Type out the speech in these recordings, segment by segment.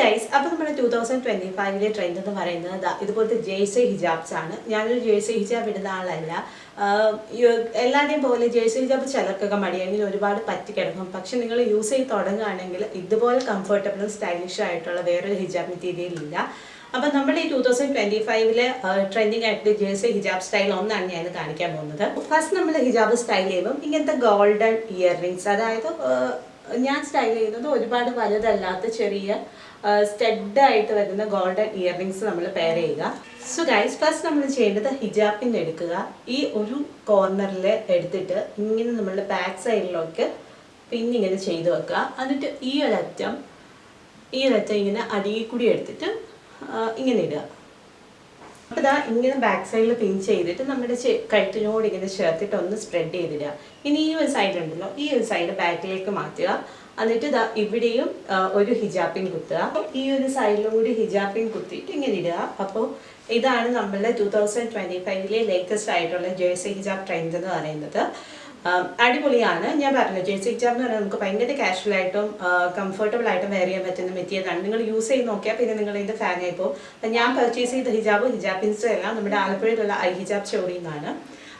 Guys, അപ്പോൾ നമ്മുടെ 2025 trend എന്ന് പറയുന്നത് ഇതുപോലത്തെ ജേഴ്സി ഹിജാബ്സ് ആണ്. ഞാനൊരു ജേഴ്സി ഹിജാബ് ഇടുന്ന ആളല്ല. എല്ലാവരെയും പോലെ ജേഴ്സി ഹിജാബ് ചിലർക്കൊക്കെ മടിയെങ്കിൽ ഒരുപാട് പറ്റിക്കിടക്കും. പക്ഷെ നിങ്ങൾ യൂസ് ചെയ്ത് തുടങ്ങുകയാണെങ്കിൽ ഇതുപോലെ കംഫർട്ടബിളും സ്റ്റൈലിഷും ആയിട്ടുള്ള വേറൊരു ഹിജാബ് മെറ്റീരിയൽ ഇല്ല. അപ്പോൾ നമ്മുടെ ഈ 2025 ട്രെൻഡിങ് ആയിട്ട് ജേഴ്സി ഹിജാബ് സ്റ്റൈൽ ഒന്നാണ് ഞാൻ കാണിക്കാൻ പോകുന്നത്. ഫസ്റ്റ് നമ്മൾ ഹിജാബ് സ്റ്റൈൽ ചെയ്യുമ്പോൾ ഇങ്ങനത്തെ ഗോൾഡൻ ഇയർ റിങ്സ്, അതായത് ഞാൻ സ്റ്റൈൽ ചെയ്യുന്നത് ഒരുപാട് വലുതല്ലാത്ത ചെറിയ സ്റ്റെഡായിട്ട് വരുന്ന ഗോൾഡൻ ഇയർ റിങ്സ് നമ്മൾ പെയർ ചെയ്യുക. സോ ഗൈസ്, ഫസ്റ്റ് നമ്മൾ ചെയ്യേണ്ടത് ഹിജാബിൻ്റെ എടുക്കുക. ഈ ഒരു കോർണറിൽ എടുത്തിട്ട് ഇങ്ങനെ നമ്മൾ ബാക്ക് സൈഡിലേക്ക് പിന്നെ ഇങ്ങനെ ചെയ്ത് വെക്കുക. എന്നിട്ട് ഈ ഒരറ്റം ഇങ്ങനെ അടിയിൽ കൂടി എടുത്തിട്ട് ഇങ്ങനെ ഇടുക. അപ്പോൾ ഇതാ ഇങ്ങനെ ബാക്ക് സൈഡിൽ പിൻ ചെയ്തിട്ട് നമ്മുടെ കഴുത്തിനോട് ഇങ്ങനെ ചേർത്തിട്ട് ഒന്ന് സ്പ്രെഡ് ചെയ്തിടുക. ഇനി ഈ ഒരു സൈഡ് ഉണ്ടല്ലോ, ഈ ഒരു സൈഡ് ബാക്കിലേക്ക് മാറ്റുക. എന്നിട്ട് ഇതാ ഇവിടെയും ഒരു ഹിജാബിൻ കുത്തുക. അപ്പോൾ ഈ ഒരു സൈഡിലും കൂടി ഹിജാബിൻ കുത്തിയിട്ട് ഇങ്ങനെ ഇടുക. അപ്പോൾ ഇതാണ് നമ്മളുടെ 2025 ലേറ്റസ്റ്റ് ആയിട്ടുള്ള ജേഴ്സി ഹിജാബ് ട്രെൻഡ് എന്ന് പറയുന്നത്. അടിപൊളിയാണ്. ഞാൻ പറഞ്ഞു, ജേഴ്സി ഹിജാബ് എന്ന് പറഞ്ഞാൽ നമുക്ക് ഭയങ്കര കാഷ്വൽ ആയിട്ടും കംഫർട്ടബിൾ ആയിട്ടും വെയർ ചെയ്യാൻ പറ്റുന്ന മെറ്റീരിയലാണ്. നിങ്ങൾ യൂസ് ചെയ്ത് നോക്കിയാൽ പിന്നെ നിങ്ങൾ ഇതിൻ്റെ ഫാനായി പോകും. ഞാൻ പർച്ചേസ് ചെയ്ത ഹിജാബിൻസ് എല്ലാം നമ്മുടെ ആലപ്പുഴയിലുള്ള ഐ ഹിജാബ് സ്റ്റോറിൽ നിന്നാണ്.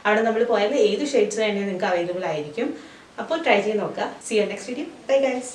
അവിടെ നമ്മൾ പോയാൽ ഏത് ഷെയ്ഡ്സ് വേണമെങ്കിൽ നിങ്ങൾക്ക് അവൈലബിൾ ആയിരിക്കും. അപ്പോൾ ട്രൈ ചെയ്ത് നോക്കുക. See you next video. Bye guys.